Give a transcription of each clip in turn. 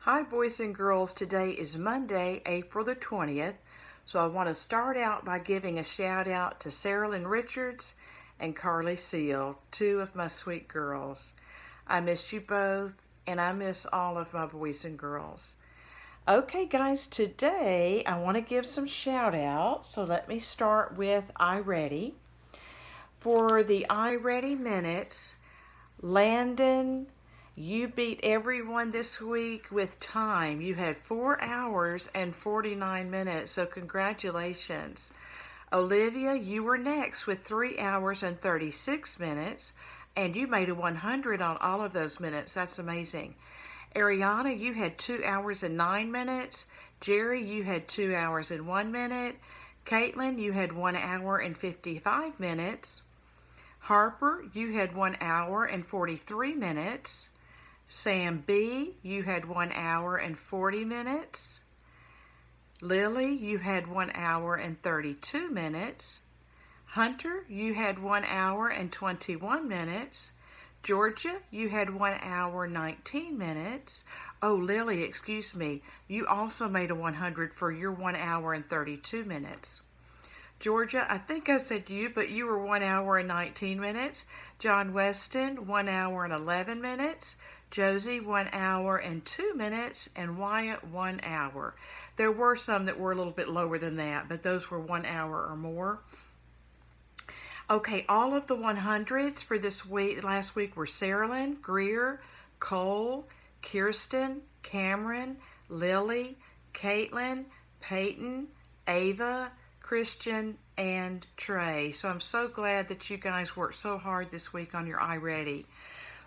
Hi, boys and girls. Today is Monday, April the 20th. So I want to start out by giving a shout out to Sarah Lynn Richards and Carly Seal, two of my sweet girls. I miss you both, and I miss all of my boys and girls. Okay, guys, today I want to give some shout outs. So let me start with iReady. For the iReady minutes, Landon, you beat everyone this week with time. You had 4 hours and 49 minutes, so congratulations. Olivia, you were next with 3 hours and 36 minutes, and you made a 100 on all of those minutes. That's amazing. Ariana, you had 2 hours and 9 minutes. Jerry, you had 2 hours and 1 minute. Caitlin, you had 1 hour and 55 minutes. Harper, you had 1 hour and 43 minutes. Sam B, you had 1 hour and 40 minutes. Lily, you had 1 hour and 32 minutes. Hunter, you had 1 hour and 21 minutes. Georgia, you had 1 hour 19 minutes. Oh, Lily, excuse me, you also made a 100 for your 1 hour and 32 minutes. Georgia, I think I said you, but you were 1 hour and 19 minutes. John Weston, 1 hour and 11 minutes. Josie, 1 hour and 2 minutes. And Wyatt, 1 hour. There were some that were a little bit lower than that, but those were 1 hour or more. Okay, all of the 100s for this week, last week were Sarah Lynn, Greer, Cole, Kirsten, Cameron, Lily, Caitlin, Peyton, Ava, Christian, and Trey. So I'm so glad that you guys worked so hard this week on your iReady.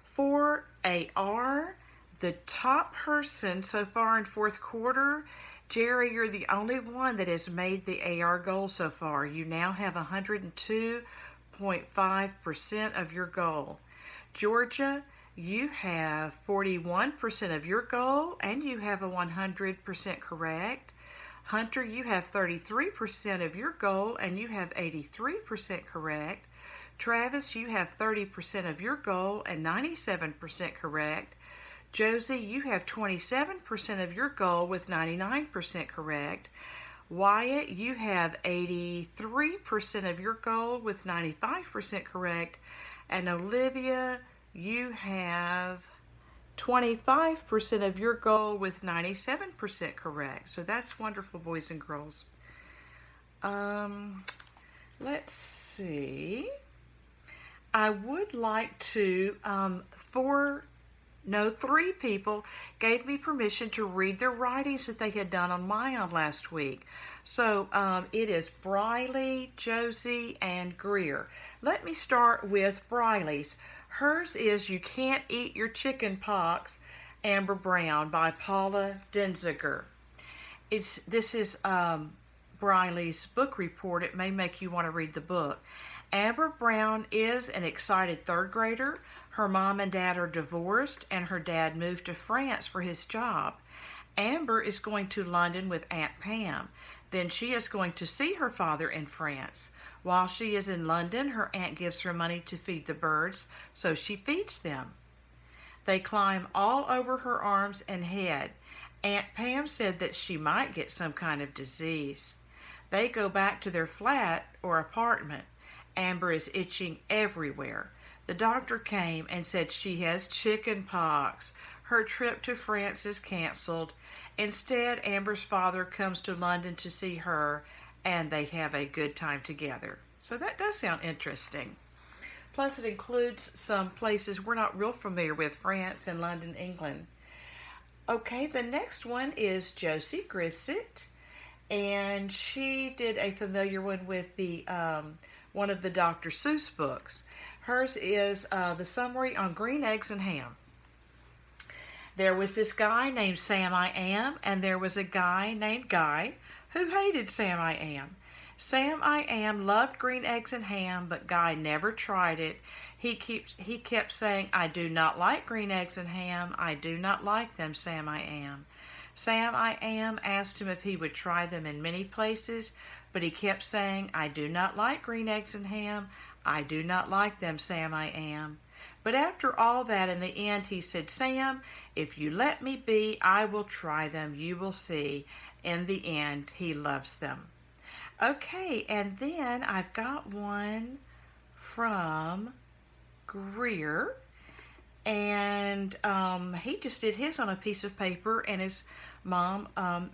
For AR, the top person so far in fourth quarter, Jerry, you're the only one that has made the AR goal so far. You now have 102.5% of your goal. Georgia, you have 41% of your goal, and you have a 100% correct. Hunter, you have 33% of your goal, and you have 83% correct. Travis, you have 30% of your goal and 97% correct. Josie, you have 27% of your goal with 99% correct. Wyatt, you have 83% of your goal with 95% correct. And Olivia, you have 25% of your goal with 97% correct. So that's wonderful, boys and girls. Let's see. I would like to, 3 people gave me permission to read their writings that they had done on Maya last week. So it is Briley, Josie, and Greer. Let me start with Briley's. Hers is You Can't Eat Your Chicken Pox, Amber Brown by Paula Denziger. This is Briley's book report. It may make you want to read the book. Amber Brown is an excited third grader. Her mom and dad are divorced, and her dad moved to France for his job. Amber is going to London with Aunt Pam. Then she is going to see her father in France. While she is in London, her aunt gives her money to feed the birds, so she feeds them. They climb all over her arms and head. Aunt Pam said that she might get some kind of disease. They go back to their flat or apartment. Amber is itching everywhere. The doctor came and said she has chicken pox. Her trip to France is canceled. Instead, Amber's father comes to London to see her, and they have a good time together. So that does sound interesting. Plus, it includes some places we're not real familiar with, France and London, England. Okay, the next one is Josie Grissett, and she did a familiar one with the one of the Dr. Seuss books. Hers is the summary on green eggs and ham. There was this guy named Sam I Am, and there was a guy named Guy who hated Sam I Am. Sam I Am loved green eggs and ham, but Guy never tried it. He kept saying, I do not like green eggs and ham. I do not like them, Sam I Am. Sam I Am asked him if he would try them in many places, but he kept saying, I do not like green eggs and ham. I do not like them, Sam I Am. But after all that, in the end, he said, Sam, if you let me be, I will try them. You will see. In the end, he loves them. Okay, and then I've got one from Greer. And he just did his on a piece of paper, and his mom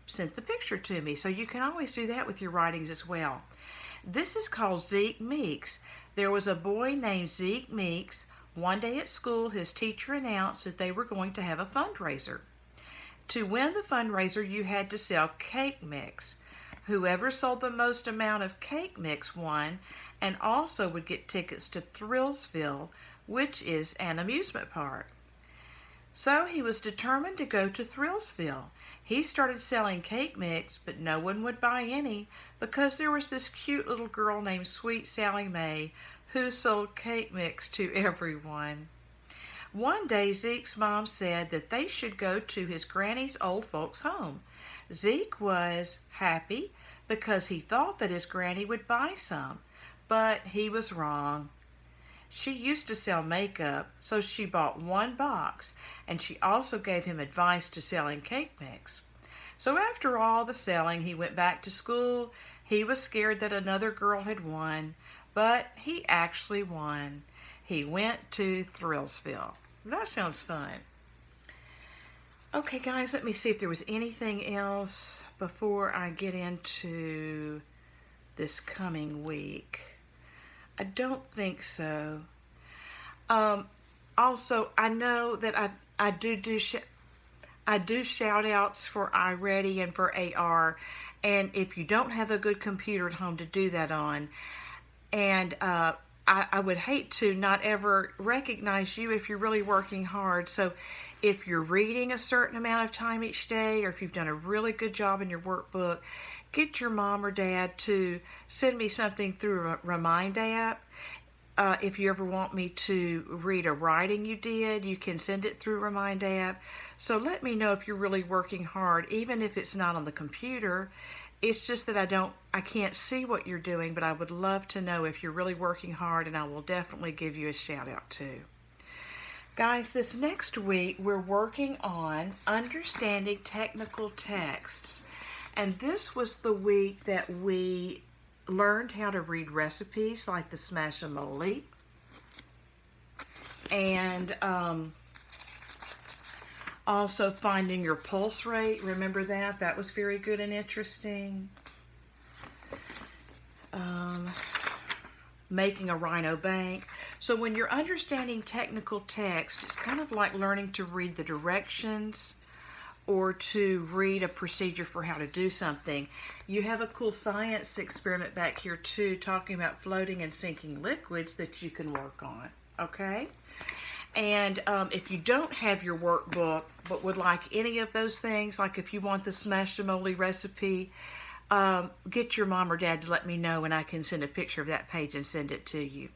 sent the picture to me. So you can always do that with your writings as well. This is called Zeke Meeks. There was a boy named Zeke Meeks. One day at school, his teacher announced that they were going to have a fundraiser. To win the fundraiser, you had to sell cake mix. Whoever sold the most amount of cake mix won, and also would get tickets to Thrillsville, which is an amusement park. So he was determined to go to Thrillsville. He started selling cake mix, but no one would buy any because there was this cute little girl named Sweet Sally Mae who sold cake mix to everyone. One day, Zeke's mom said that they should go to his granny's old folks' home. Zeke was happy because he thought that his granny would buy some, but he was wrong. She used to sell makeup, so she bought one box, and she also gave him advice to selling cake mix. So after all the selling, he went back to school. He was scared that another girl had won, but he actually won. He went to Thrillsville. That sounds fun. Okay, guys, let me see if there was anything else before I get into this coming week. I don't think so. Also, I know that I do shout outs for iReady and for AR, and if you don't have a good computer at home to do that on, and I would hate to not ever recognize you if you're really working hard. So if you're reading a certain amount of time each day, or if you've done a really good job in your workbook, get your mom or dad to send me something through a Remind app. If you ever want me to read a writing you did, you can send it through Remind app. So let me know if you're really working hard, even if it's not on the computer. It's just that I can't see what you're doing, but I would love to know if you're really working hard, and I will definitely give you a shout out too. Guys, this next week we're working on understanding technical texts. And this was the week that we learned how to read recipes like the Smash-A-Mole. And also finding your pulse rate. Remember that? That was very good and interesting. Making a Rhino bank. So when you're understanding technical text, it's kind of like learning to read the directions or to read a procedure for how to do something. You have a cool science experiment back here too, talking about floating and sinking liquids that you can work on, okay? And if you don't have your workbook but would like any of those things, like if you want the Smash-A-Mole recipe, get your mom or dad to let me know, and I can send a picture of that page and send it to you.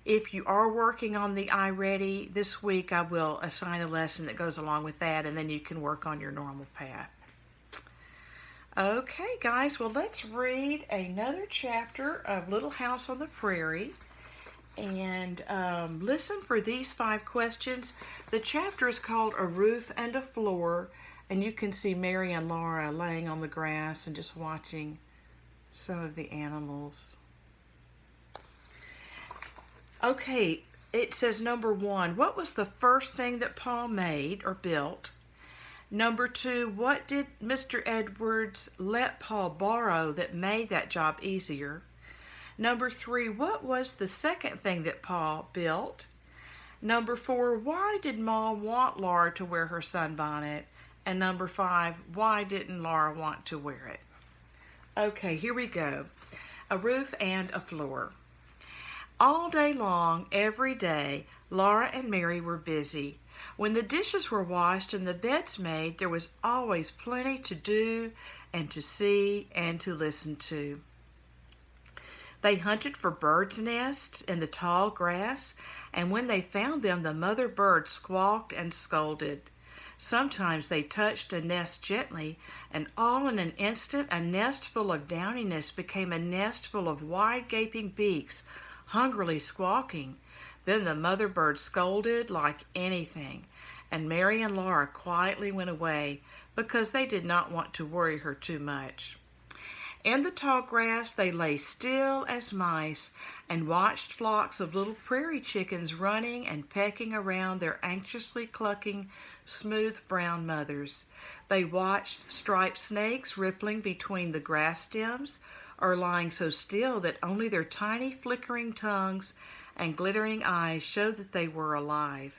If you are working on the iReady this week, I will assign a lesson that goes along with that, and then you can work on your normal path. Okay, guys, well, let's read another chapter of Little House on the Prairie, and listen for these 5 questions. The chapter is called A Roof and a Floor, and you can see Mary and Laura laying on the grass and just watching some of the animals. Okay, it says number 1, what was the first thing that Paul made or built? Number 2, what did Mr. Edwards let Paul borrow that made that job easier? Number 3, what was the second thing that Paul built? Number 4, why did Mom want Laura to wear her sunbonnet? And number 5, why didn't Laura want to wear it? Okay, here we go. A roof and a floor. All day long, every day, Laura and Mary were busy. When the dishes were washed and the beds made, there was always plenty to do and to see and to listen to. They hunted for birds' nests in the tall grass, and when they found them, the mother bird squawked and scolded. Sometimes they touched a nest gently, and all in an instant, a nest full of downiness became a nest full of wide gaping beaks, hungrily squawking. Then the mother bird scolded like anything, and Mary and Laura quietly went away because they did not want to worry her too much. In the tall grass they lay still as mice and watched flocks of little prairie chickens running and pecking around their anxiously clucking, smooth brown mothers. They watched striped snakes rippling between the grass stems or lying so still that only their tiny flickering tongues and glittering eyes showed that they were alive.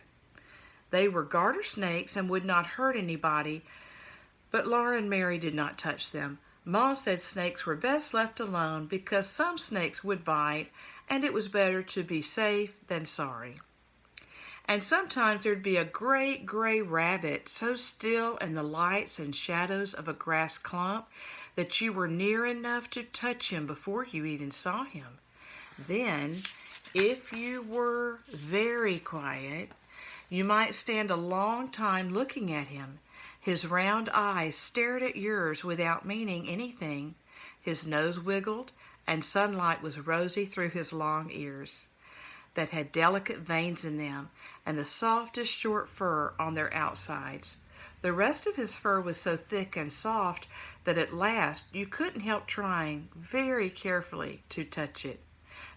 They were garter snakes and would not hurt anybody, but Laura and Mary did not touch them. Ma said snakes were best left alone because some snakes would bite, and it was better to be safe than sorry. And sometimes there'd be a great gray rabbit so still in the lights and shadows of a grass clump that you were near enough to touch him before you even saw him. Then, if you were very quiet, you might stand a long time looking at him. His round eyes stared at yours without meaning anything. His nose wiggled, and sunlight was rosy through his long ears that had delicate veins in them and the softest short fur on their outsides. The rest of his fur was so thick and soft that at last you couldn't help trying very carefully to touch it.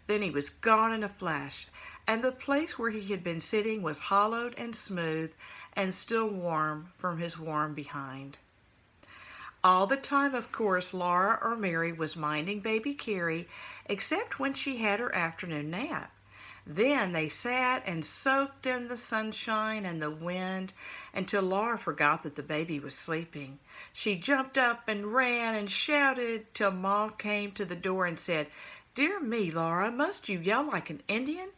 Then he was gone in a flash, and the place where he had been sitting was hollowed and smooth and still warm from his warm behind. All the time, of course, Laura or Mary was minding baby Carrie, except when she had her afternoon nap. Then they sat and soaked in the sunshine and the wind until Laura forgot that the baby was sleeping. She jumped up and ran and shouted till Ma came to the door and said, "Dear me, Laura, must you yell like an Indian?"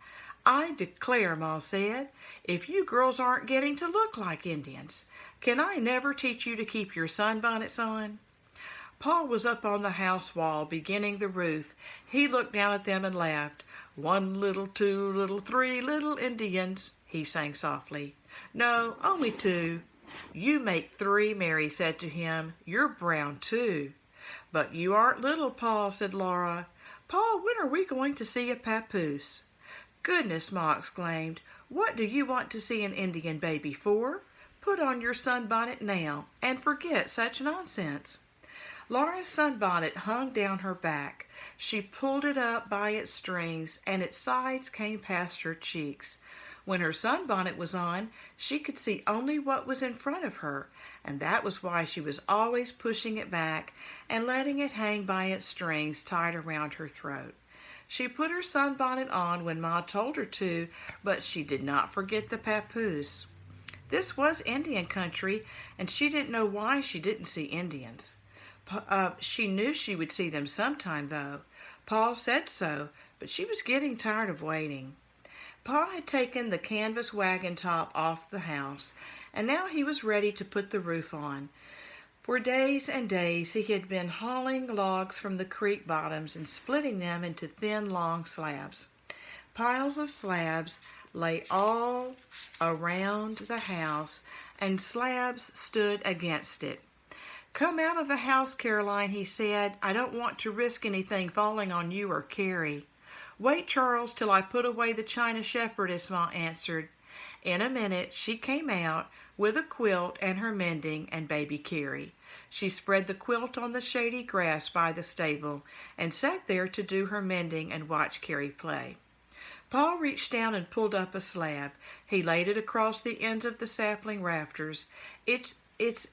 "I declare," Ma said, "if you girls aren't getting to look like Indians. Can I never teach you to keep your sunbonnets on?" Pa was up on the house wall beginning the roof. He looked down at them and laughed. "1 little, 2 little, 3 little Indians," he sang softly. "No, only 2. "You make 3, Mary said to him. "You're brown too." "But you aren't little, Pa," said Laura. "Pa, when are we going to see a papoose?" "Goodness," Ma exclaimed, "what do you want to see an Indian baby for? Put on your sunbonnet now and forget such nonsense." Laura's sunbonnet hung down her back. She pulled it up by its strings, and its sides came past her cheeks. When her sunbonnet was on, she could see only what was in front of her, and that was why she was always pushing it back and letting it hang by its strings tied around her throat. She put her sunbonnet on when Ma told her to, but she did not forget the papoose. This was Indian country, and she didn't know why she didn't see Indians. She knew she would see them sometime, though. Pa said so, but she was getting tired of waiting. Pa had taken the canvas wagon top off the house, and now he was ready to put the roof on. For days and days he had been hauling logs from the creek bottoms and splitting them into thin, long slabs. Piles of slabs lay all around the house, and slabs stood against it. "Come out of the house, Caroline," he said. "I don't want to risk anything falling on you or Carrie." "Wait, Charles, till I put away the China shepherdess," Ma answered. In a minute she came out with a quilt and her mending and baby Carrie. She spread the quilt on the shady grass by the stable and sat there to do her mending and watch Carrie play. Pa reached down and pulled up a slab. He laid it across the ends of the sapling rafters. Its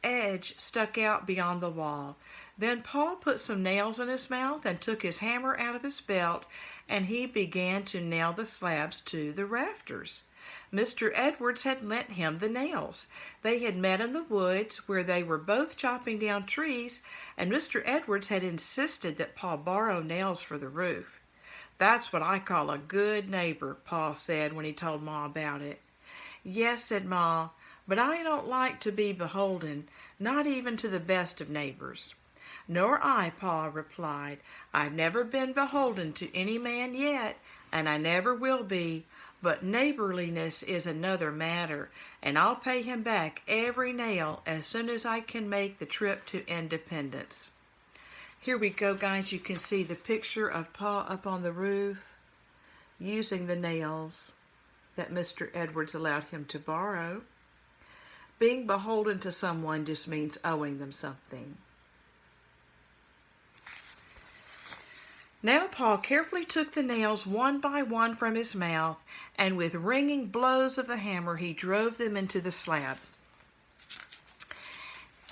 edge stuck out beyond the wall. Then Pa put some nails in his mouth and took his hammer out of his belt, and he began to nail the slabs to the rafters. Mr. Edwards had lent him the nails. They had met in the woods where they were both chopping down trees, and Mr. Edwards had insisted that Pa borrow nails for the roof. "That's what I call a good neighbor," Pa said when he told Ma about it. "Yes," said Ma, "but I don't like to be beholden, not even to the best of neighbors." "Nor I," Pa replied. "I've never been beholden to any man yet, and I never will be, but neighborliness is another matter, and I'll pay him back every nail as soon as I can make the trip to Independence." Here we go, guys. You can see the picture of Pa up on the roof using the nails. that Mr. Edwards allowed him to borrow. Being beholden to someone just means owing them something. Now Paul carefully took the nails one by one from his mouth, and with ringing blows of the hammer he drove them into the slab.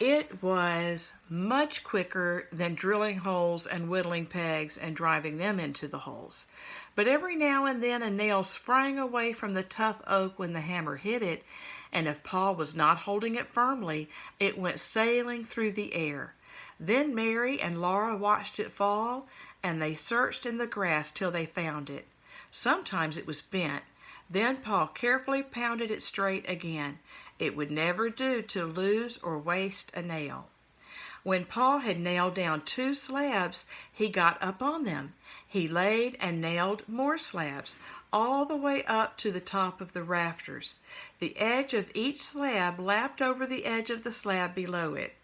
It was much quicker than drilling holes and whittling pegs and driving them into the holes. But every now and then a nail sprang away from the tough oak when the hammer hit it, and if Paul was not holding it firmly, it went sailing through the air. Then Mary and Laura watched it fall, and they searched in the grass till they found it. Sometimes it was bent. Then Paul carefully pounded it straight again. It would never do to lose or waste a nail. When Paul had nailed down 2 slabs, he got up on them. He laid and nailed more slabs, all the way up to the top of the rafters. The edge of each slab lapped over the edge of the slab below it.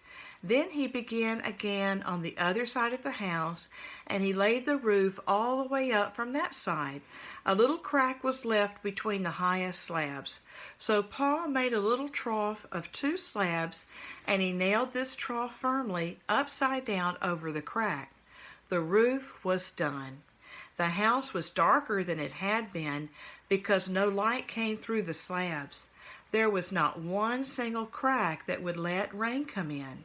Then he began again on the other side of the house, and he laid the roof all the way up from that side. A little crack was left between the highest slabs. So Paul made a little trough of 2 slabs, and he nailed this trough firmly upside down over the crack. The roof was done. The house was darker than it had been because no light came through the slabs. There was not one single crack that would let rain come in.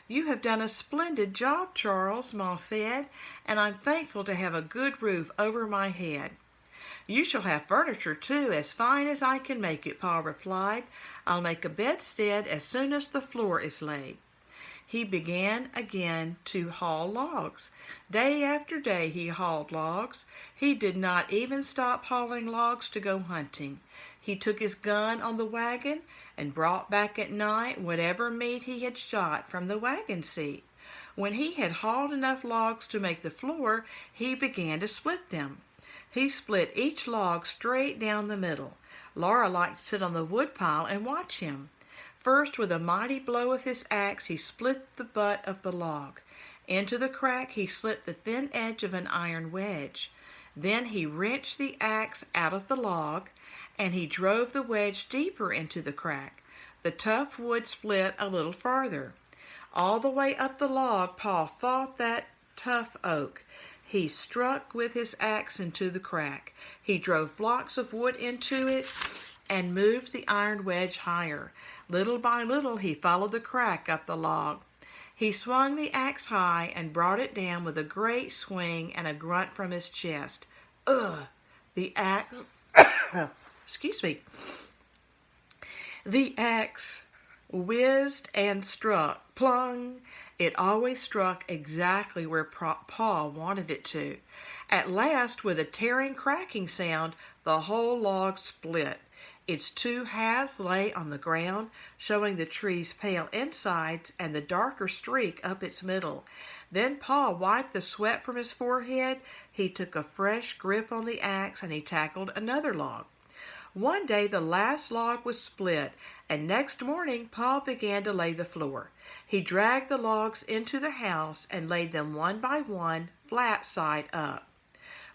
"You have done a splendid job, Charles," Ma said, "and I'm thankful to have a good roof over my head." "You shall have furniture, too, as fine as I can make it," Pa replied. "I'll make a bedstead as soon as the floor is laid." He began again to haul logs. Day after day he hauled logs. He did not even stop hauling logs to go hunting. He took his gun on the wagon and brought back at night whatever meat he had shot from the wagon seat. When he had hauled enough logs to make the floor, he began to split them. He split each log straight down the middle. Laura liked to sit on the woodpile and watch him. First, with a mighty blow of his axe, he split the butt of the log. Into the crack he slipped the thin edge of an iron wedge. Then he wrenched the axe out of the log, and he drove the wedge deeper into the crack. The tough wood split a little farther. All the way up the log, Paul fought that tough oak. He struck with his axe into the crack. He drove blocks of wood into it and moved the iron wedge higher. Little by little he followed the crack up the log. He swung the axe high and brought it down with a great swing and a grunt from his chest. Ugh! The axe... Excuse me. The axe whizzed and struck. Plung! It always struck exactly where Paul wanted it to. At last, with a tearing, cracking sound, the whole log split. Its 2 halves lay on the ground, showing the tree's pale insides and the darker streak up its middle. Then Paul wiped the sweat from his forehead. He took a fresh grip on the axe, and he tackled another log. One day the last log was split, and next morning Paul began to lay the floor. He dragged the logs into the house and laid them one by one, flat side up.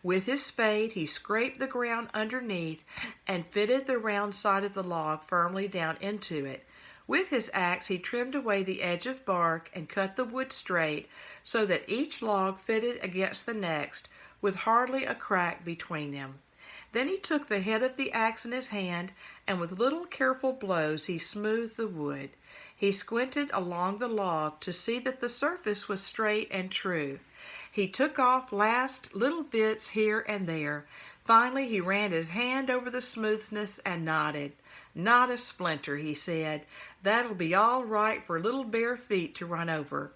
With his spade he scraped the ground underneath and fitted the round side of the log firmly down into it. With his axe he trimmed away the edge of bark and cut the wood straight so that each log fitted against the next, with hardly a crack between them. Then he took the head of the axe in his hand, and with little careful blows he smoothed the wood. He squinted along the log to see that the surface was straight and true. He took off last little bits here and there. Finally he ran his hand over the smoothness and nodded. "Not a splinter," he said. "That'll be all right for little bare feet to run over."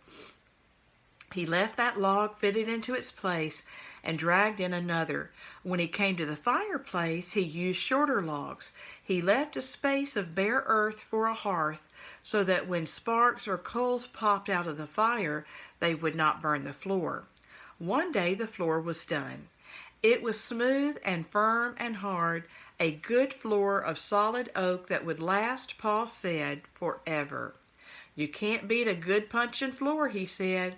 He left that log fitted into its place and dragged in another. When he came to the fireplace, he used shorter logs. He left a space of bare earth for a hearth so that when sparks or coals popped out of the fire, they would not burn the floor. One day the floor was done. It was smooth and firm and hard, a good floor of solid oak that would last, Paul said, forever. "You can't beat a good puncheon floor," he said.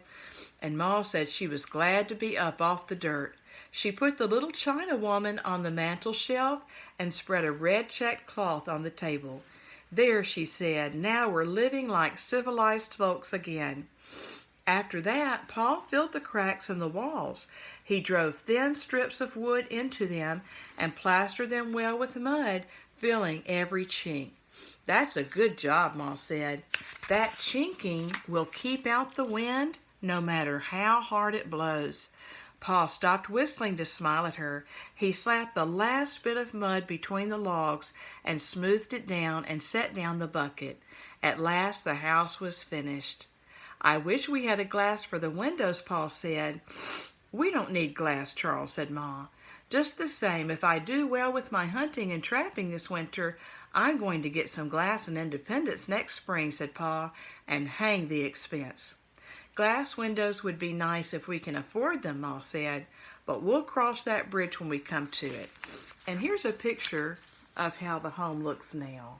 And Ma said she was glad to be up off the dirt. She put the little China woman on the mantel shelf and spread a red checked cloth on the table. There, she said, now we're living like civilized folks again. After that, Paul filled the cracks in the walls. He drove thin strips of wood into them and plastered them well with mud, filling every chink. That's a good job, Ma said. That chinking will keep out the wind no matter how hard it blows. Paul stopped whistling to smile at her. He slapped the last bit of mud between the logs and smoothed it down and set down the bucket. At last the house was finished. I wish we had a glass for the windows, Paul said. We don't need glass, Charles said, Ma. Just the same, if I do well with my hunting and trapping this winter, I'm going to get some glass in Independence next spring, said Pa, and hang the expense. Glass windows would be nice if we can afford them, Ma said, but we'll cross that bridge when we come to it. And here's a picture of how the home looks now.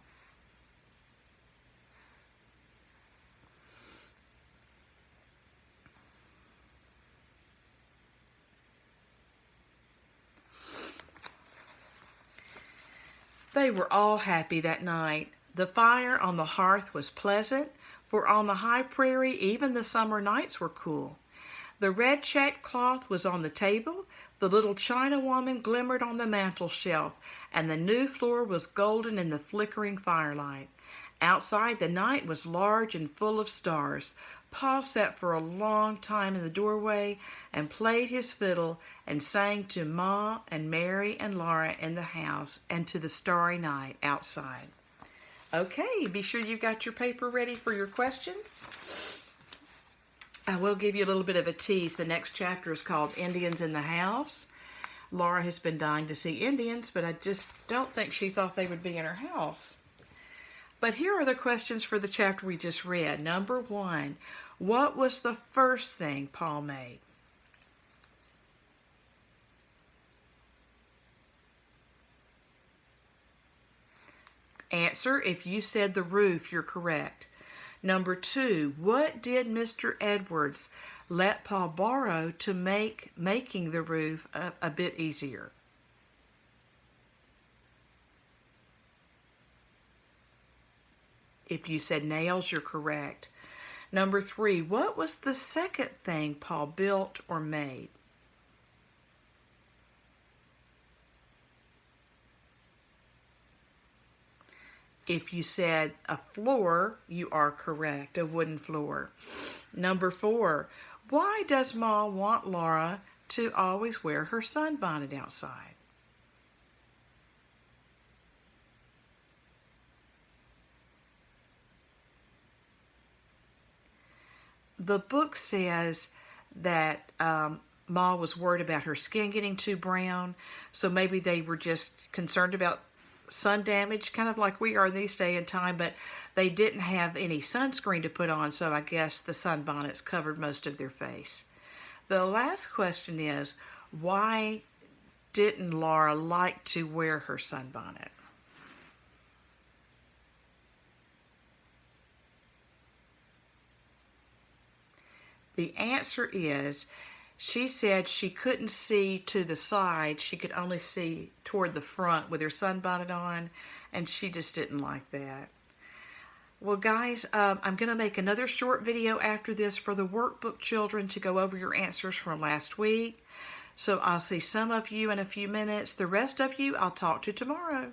They were all happy that night. The fire on the hearth was pleasant, for on the high prairie even the summer nights were cool. The red checked cloth was on the table, the little China woman glimmered on the mantel shelf, and the new floor was golden in the flickering firelight. Outside the night was large and full of stars. Paul sat for a long time in the doorway and played his fiddle and sang to Ma and Mary and Laura in the house and to the starry night outside. Okay, be sure you've got your paper ready for your questions. I will give you a little bit of a tease. The next chapter is called Indians in the House. Laura has been dying to see Indians, but I just don't think she thought they would be in her house. But here are the questions for the chapter we just read. Number 1, what was the first thing Paul made? Answer, if you said the roof, you're correct. Number 2, what did Mr. Edwards let Paul borrow to make making the roof a bit easier? If you said nails, you're correct. Number 3, what was the second thing Paul built or made? If you said a floor, you are correct, a wooden floor. Number 4, why does Ma want Laura to always wear her sunbonnet outside? The book says that Ma was worried about her skin getting too brown, so maybe they were just concerned about sun damage, kind of like we are these days in time, but they didn't have any sunscreen to put on, so I guess the sunbonnets covered most of their face. The last question is, why didn't Laura like to wear her sunbonnet? The answer is, she said she couldn't see to the side. She could only see toward the front with her sunbonnet on, and she just didn't like that. Well, guys, I'm going to make another short video after this for the workbook children to go over your answers from last week. So I'll see some of you in a few minutes. The rest of you, I'll talk to tomorrow.